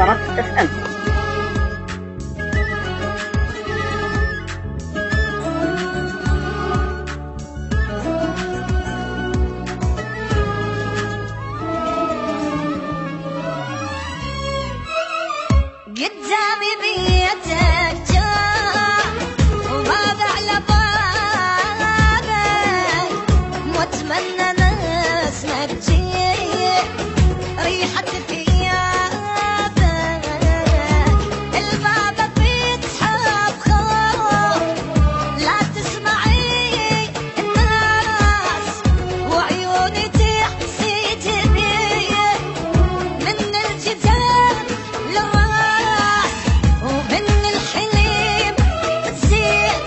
طرب اف ام. قدامي بيتك جاء وباب على بابك، واتمنى نسمك تجي ريحة ثيابك. الباب بيتحب خوف لا تسمعي الناس، وعيوني تحسد بي من الجدار للراس، ومن الحليم تزيد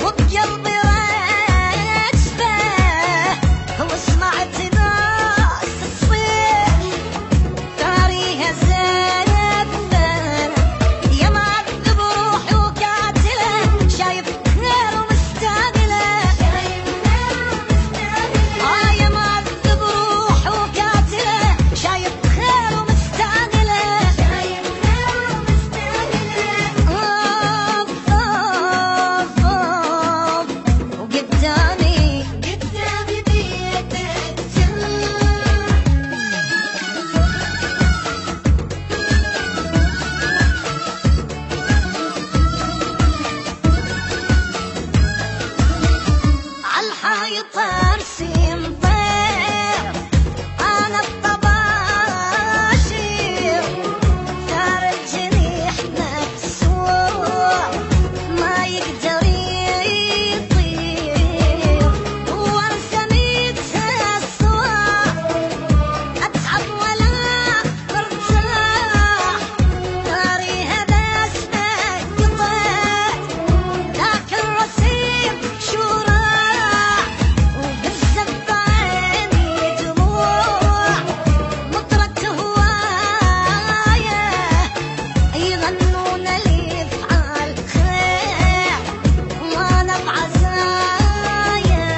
وبقلبي راكبة، وسمعت ناس تصيح داريها زابة. يا معذب روحي وقاتلة، شايف خير ومستقبلة. يا معذب روحي وقاتلة، شايف خير ومستقبلة. وقدامي بيتك عالحايط ارسم طير، انا الطباشير ثار الجنيح مكسور ما يقدر يطير، وارسميتها الصور اتعب ولا ارتاح، داريها بس مقطع لكن رسيم شراع، وبالزباني دموع مطرة هواية يغنون لي افعال خير وانا بعزايا.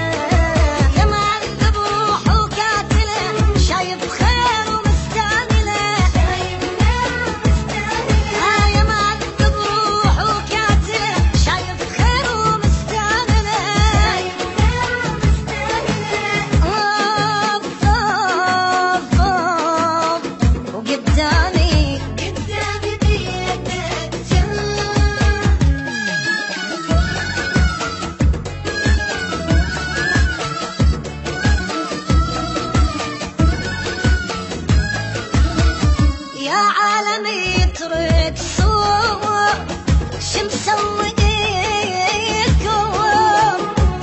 يا معذب روح وقاتلة، شايف خير ومستعملة. يا معذب روح وقاتلة، شايف خير ومستعملة. وقدامي بيتك يا عالمي اترك صور شمس وإيكم،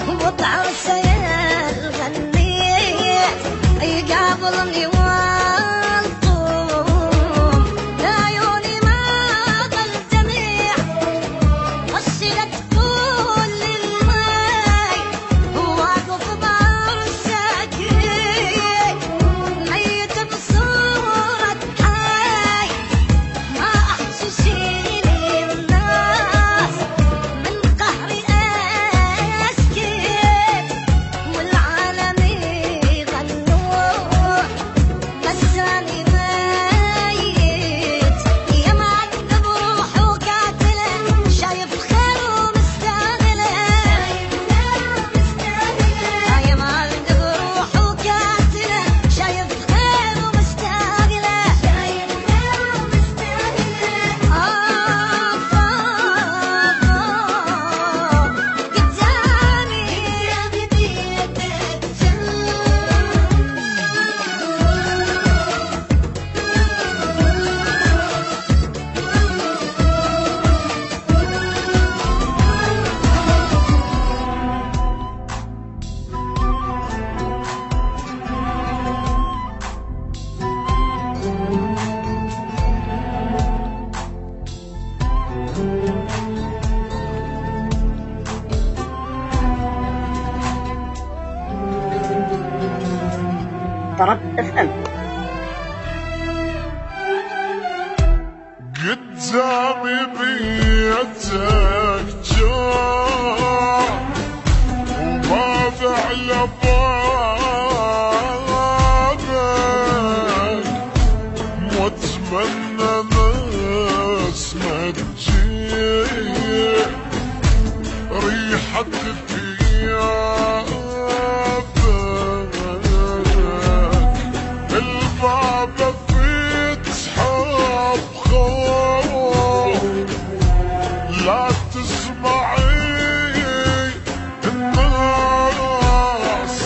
وبعرسه الغني يقابلني والطوم، لعيوني ما ظل دميع غسلت كل الماي، واقف بعرسك ميت بصورة حي، ما احسس الناس من قهري اسكت، والعالم يغنوا بس أنا ميت. يا معذب روح وقاتلة، شايف خير ومستعملة. يا معذب روح وقاتلة، شايف خير ومستعملة. قدامي طرب اف ام. قدامي بيتك جاء وباب على بابك، واتمنى منا ناس ما تجي ريحة ثيابك الباب بيتسحب خوف لا تسمعي الناس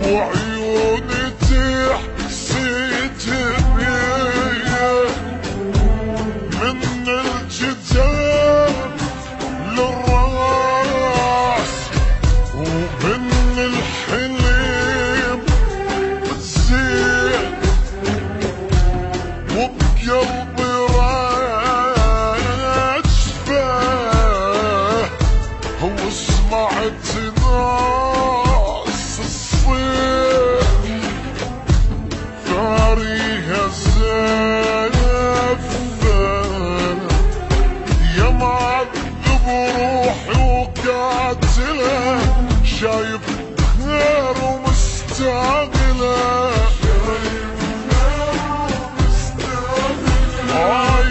وعيوني تحسد بيه من الجدار للراس ومن الحلم بتزيد وبقلبي راجفه وسمعت ناس الصيح فاريها زفه يا معذب روحي وقاتله شايف خير ومستعجله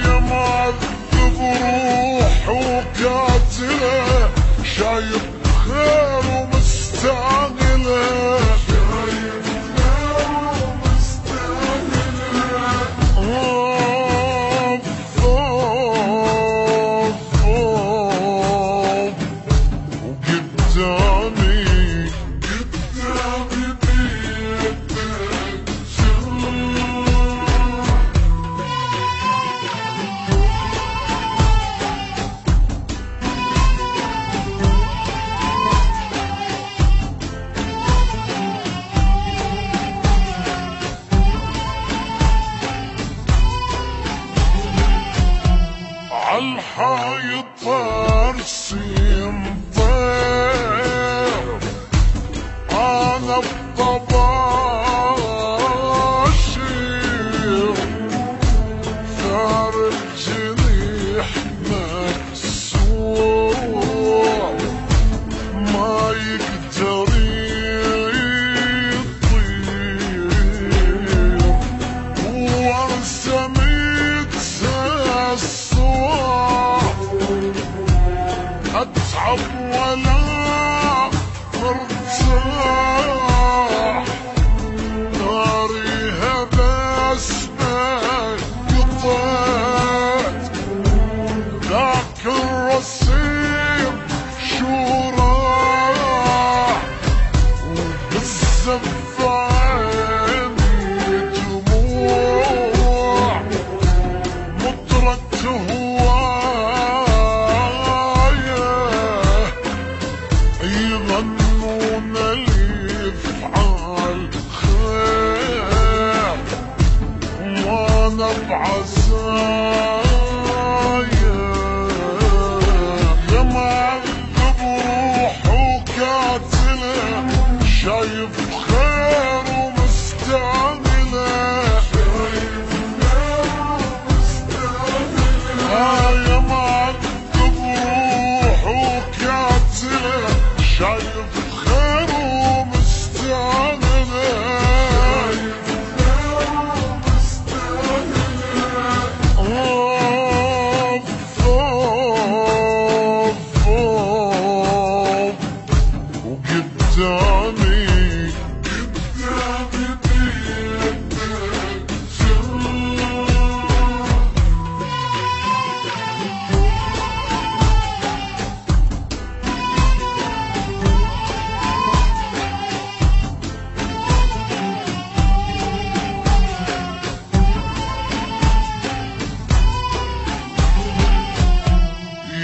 يا معذب روحي وقاتله شايف خير ومستعجله عالحايط ارسم طير انا بطباشر فارق جنيح مكسور ما يقدر يطير وارسمت اتعب ولا مرتاح ناريها بس ما قطعت ذاك الرصيد شو راح وبالزف عيني دموع مطرت يغنون الافعال خير وانا بعزايا يا معذب روحي وقاتله شايف خير ومستعجله يا معذب روحي وقاتله شايف خير ومستعجله وقدامي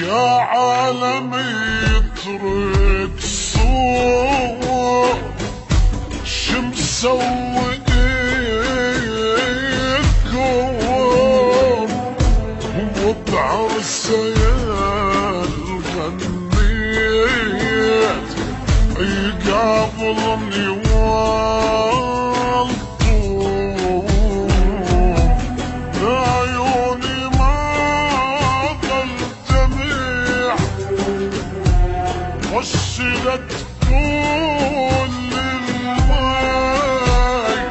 يا عالم يترك صور شمسوي الكون وبعرسيال غنيت يقابلني والطوم عيوني ما ضل دمع وشلت كل الماي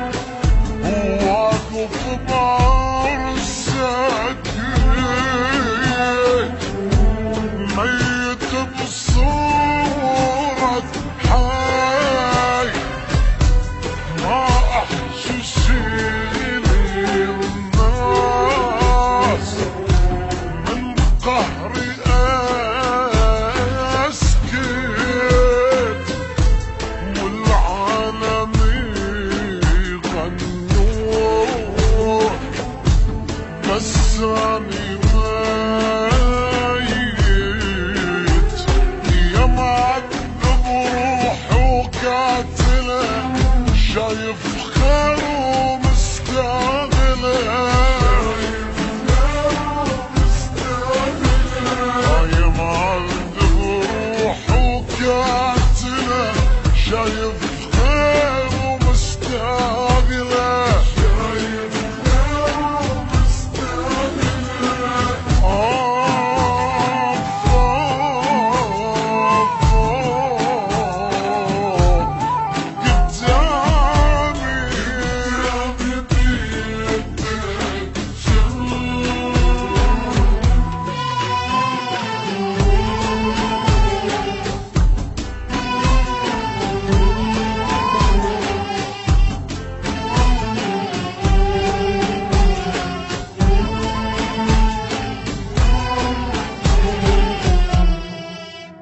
وواقف بعرس كسرني ميت يا معذب روحي وقاتله شايف